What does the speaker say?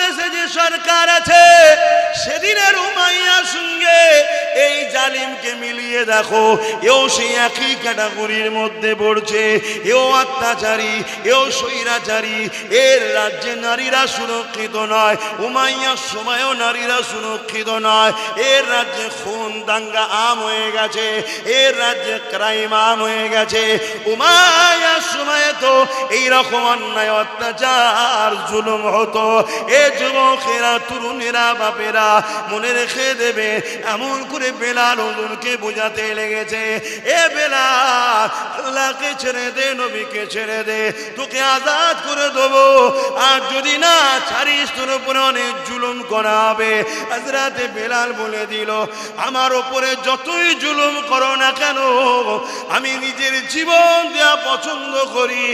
বাংলাদেশে যে সরকার আছে সেদিনের উমাইয়ার সঙ্গে এই জালিমকে মিলিয়ে দেখো, এও সেই একই ক্যাটাগরির মধ্যে পড়ছে। এও অত্যাচারী, এও স্বৈরাচারী। এর রাজ্যে নারীরা সুরক্ষিত নয়, উমাইয়ার সময়ও নারীরা সুরক্ষিত নয়। এর রাজ্যে খুন দাঙ্গা আম হয়ে গেছে, এর রাজ্যে ক্রাইম আম হয়ে গেছে। উমাইয়ার সময়ে তো এইরকম অন্যায় অত্যাচার জুলুম হতো। এ যুবকেরা, তরুণেরা, বাপেরা মনে রেখে দেবে, এমন করে বেলাল হুজুরকে বোঝাতে লেগেছে, এ বেলাল, আল্লাহকে ছেড়ে দে, নবীকে ছেড়ে দে, তোকে আজাদ করে দেবো। আর যদি না ছাড়িস তোর উপরে অনেক জুলুম করা হবে। হযরতে বেলাল বলে দিল, আমার উপরে যতই জুলুম করো না কেন, আমি নিজের জীবন দেওয়া পছন্দ করি।